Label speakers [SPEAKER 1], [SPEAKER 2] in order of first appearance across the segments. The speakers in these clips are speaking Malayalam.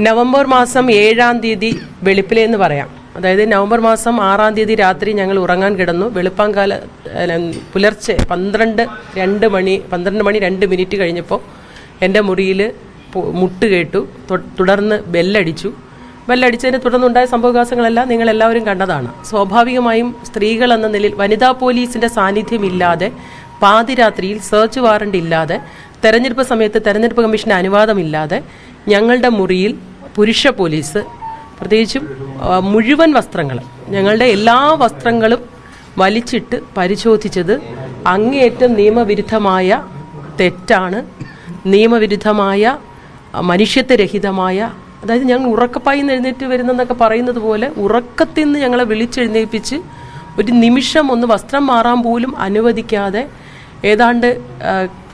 [SPEAKER 1] നവംബർ മാസം 7-ാം തീയതി വെളുപ്പിലെ എന്ന് പറയാം. അതായത് നവംബർ മാസം 6-ാം തീയതി രാത്രി ഞങ്ങൾ ഉറങ്ങാൻ കിടന്നു. വെളുപ്പാങ്കാല പുലർച്ചെ 12 മണി 2 കഴിഞ്ഞപ്പോൾ എൻ്റെ മുറിയിൽ മുട്ട് കേട്ടു. തുടർന്ന് ബെല്ലടിച്ചതിനെ തുടർന്നുണ്ടായ സംഭവവികാസങ്ങളെല്ലാം നിങ്ങളെല്ലാവരും കണ്ടതാണ്. സ്വാഭാവികമായും സ്ത്രീകൾ എന്ന നിലയിൽ വനിതാ പോലീസിൻ്റെ സാന്നിധ്യമില്ലാതെ പാതിരാത്രിയിൽ സെർച്ച് വാറണ്ട് ഇല്ലാതെ തെരഞ്ഞെടുപ്പ് സമയത്ത് തെരഞ്ഞെടുപ്പ് കമ്മീഷൻ്റെ അനുവാദമില്ലാതെ ഞങ്ങളുടെ മുറിയിൽ പുരുഷ പോലീസ് പ്രത്യേകിച്ചും മുഴുവൻ വസ്ത്രങ്ങൾ ഞങ്ങളുടെ എല്ലാ വസ്ത്രങ്ങളും വലിച്ചിട്ട് പരിശോധിച്ചത് അങ്ങേയറ്റം നിയമവിരുദ്ധമായ തെറ്റാണ്. നിയമവിരുദ്ധമായ മനുഷ്യത്വരഹിതമായ, അതായത് ഞങ്ങൾ ഉറക്കപ്പായി എഴുന്നേറ്റ് വരുന്നെന്നൊക്കെ പറയുന്നത് പോലെ ഉറക്കത്തിൽ നിന്ന് ഞങ്ങളെ വിളിച്ചെഴുന്നേൽപ്പിച്ച് ഒരു നിമിഷം ഒന്ന് വസ്ത്രം മാറാൻ പോലും അനുവദിക്കാതെ ഏതാണ്ട്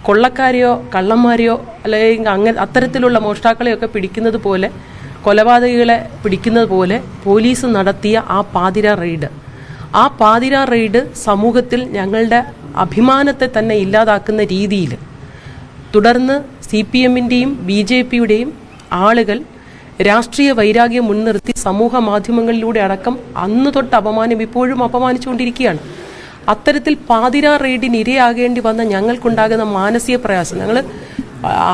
[SPEAKER 1] കൊള്ളക്കാരെയോ കള്ളന്മാരെയോ അല്ലെങ്കിൽ അത്തരത്തിലുള്ള മോഷ്ടാക്കളെയൊക്കെ പിടിക്കുന്നത് പോലെ, കൊലപാതകികളെ പിടിക്കുന്നത് പോലെ പോലീസ് നടത്തിയ ആ പാതിരാ റെയ്ഡ് സമൂഹത്തിൽ ഞങ്ങളുടെ അഭിമാനത്തെ തന്നെ ഇല്ലാതാക്കുന്ന രീതിയിൽ, തുടർന്ന് CPM-ൻ്റെയും BJP-യുടെയും ആളുകൾ രാഷ്ട്രീയ വൈരാഗ്യം മുൻനിർത്തി സമൂഹ മാധ്യമങ്ങളിലൂടെ അടക്കം അന്ന് തൊട്ട് ഇപ്പോഴും അപമാനിച്ചുകൊണ്ടിരിക്കുകയാണ്. അത്തരത്തിൽ പാതിരാ റെയ്ഡിന് ഇരയാകേണ്ടി വന്ന ഞങ്ങൾക്കുണ്ടാകുന്ന മാനസിക പ്രയാസം,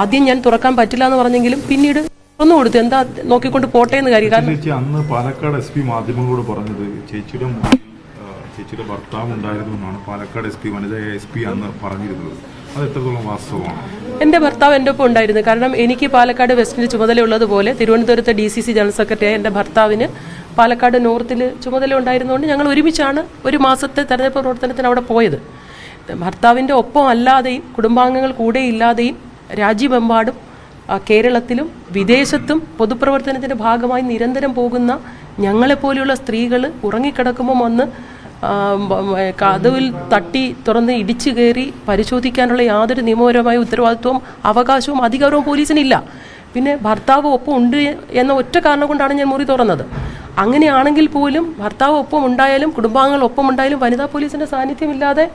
[SPEAKER 1] ആദ്യം ഞാൻ തുറക്കാൻ പറ്റില്ല എന്ന് പറഞ്ഞെങ്കിലും പിന്നീട് തുറന്നു കൊടുത്തു. എന്താ നോക്കിക്കൊണ്ട് പോട്ടെ എന്ന് കാര്യം. കാരണം
[SPEAKER 2] അന്ന് പാലക്കാട് SP മാധ്യമങ്ങളോട് പറഞ്ഞത് ചേച്ചിയുടെ ഭർത്താവ് ഉണ്ടായിരുന്നു എന്നാണ് പാലക്കാട് SP വനിതാ SP അന്ന് പറഞ്ഞിരുന്നത്. അത് എത്രത്തോളം വാസ്തവമാണ്?
[SPEAKER 1] എൻ്റെ ഭർത്താവ് എൻ്റെ ഒപ്പം ഉണ്ടായിരുന്നു. കാരണം എനിക്ക് പാലക്കാട് വെസ്റ്റിന് ചുമതലയുള്ളതുപോലെ തിരുവനന്തപുരത്തെ DCC ജനറൽ സെക്രട്ടറിയായ എൻ്റെ ഭർത്താവിന് പാലക്കാട് നോർത്തിൽ ചുമതല ഉണ്ടായിരുന്നുകൊണ്ട് ഞങ്ങൾ ഒരുമിച്ചാണ് ഒരു മാസത്തെ തെരഞ്ഞെടുപ്പ് പ്രവർത്തനത്തിന് അവിടെ പോയത്. ഭർത്താവിൻ്റെ ഒപ്പം അല്ലാതെയും കുടുംബാംഗങ്ങൾ കൂടെ ഇല്ലാതെയും രാജ്യമെമ്പാടും കേരളത്തിലും വിദേശത്തും പൊതുപ്രവർത്തനത്തിൻ്റെ ഭാഗമായി നിരന്തരം പോകുന്ന ഞങ്ങളെപ്പോലെയുള്ള സ്ത്രീകൾ ഉറങ്ങിക്കിടക്കുമ്പോൾ വന്ന് കതവിൽ തട്ടി തുറന്ന് ഇടിച്ചു കയറി പരിശോധിക്കാനുള്ള യാതൊരു നിയമപരമായ ഉത്തരവാദിത്വവും അവകാശവും അധികാരവും പോലീസിനില്ല. പിന്നെ ഭർത്താവ് ഒപ്പം ഉണ്ട് എന്ന ഒറ്റ കാരണം കൊണ്ടാണ് ഞാൻ മുറി തുറന്നത്. അങ്ങനെയാണെങ്കിൽ പോലും ഭർത്താവ് ഒപ്പം ഉണ്ടായാലും കുടുംബാംഗങ്ങൾ ഒപ്പം ഉണ്ടായാലും വനിതാ പോലീസിൻ്റെ സാന്നിധ്യമില്ലാതെ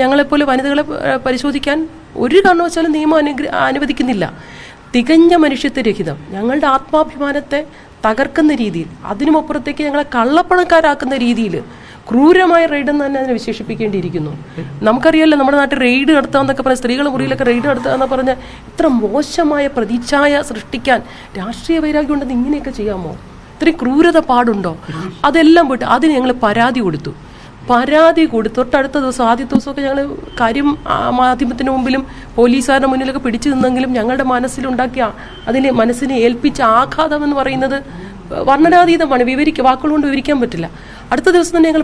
[SPEAKER 1] ഞങ്ങളെപ്പോലെ വനിതകളെ പരിശോധിക്കാൻ ഒരു കാരണവശാലും നിയമം അനുവദിക്കുന്നില്ല. തികഞ്ഞ മനുഷ്യത്വരഹിതം, ഞങ്ങളുടെ ആത്മാഭിമാനത്തെ തകർക്കുന്ന രീതിയിൽ, അതിനുമപ്പുറത്തേക്ക് ഞങ്ങളെ കള്ളപ്പണക്കാരാക്കുന്ന രീതിയിൽ ക്രൂരമായ റെയ്ഡ് എന്ന് തന്നെ അതിനെ വിശേഷിപ്പിക്കേണ്ടിയിരിക്കുന്നു. നമുക്കറിയാമല്ലോ, നമ്മുടെ നാട്ടിൽ റെയ്ഡ് നടത്താമെന്നൊക്കെ പറഞ്ഞാൽ സ്ത്രീകളുടെ മുറിയിലൊക്കെ റെയ്ഡ് നടത്തുക എന്ന് പറഞ്ഞാൽ ഇത്ര മോശമായ പ്രതിച്ഛായ സൃഷ്ടിക്കാൻ രാഷ്ട്രീയ വൈരാഗ്യം ഉണ്ടെന്ന് ഇങ്ങനെയൊക്കെ ചെയ്യാമോ? ഇത്രയും ക്രൂരത പാടുണ്ടോ? അതെല്ലാം പോയിട്ട് അതിന് ഞങ്ങൾ പരാതി കൊടുത്തു. തൊട്ടടുത്ത ദിവസം ആദ്യത്തെ ദിവസമൊക്കെ ഞങ്ങൾ കാര്യം മാധ്യമത്തിന് മുമ്പിലും പോലീസുകാരുടെ മുന്നിലൊക്കെ പിടിച്ചു നിന്നെങ്കിലും ഞങ്ങളുടെ മനസ്സിലുണ്ടാക്കിയ മനസ്സിനെ ഏൽപ്പിച്ച ആഘാതം എന്ന് പറയുന്നത് വർണ്ണനാതീതമാണ്. വാക്കുകൾ കൊണ്ട് വിവരിക്കാൻ പറ്റില്ല. അടുത്ത ദിവസം തന്നെ ഞങ്ങൾ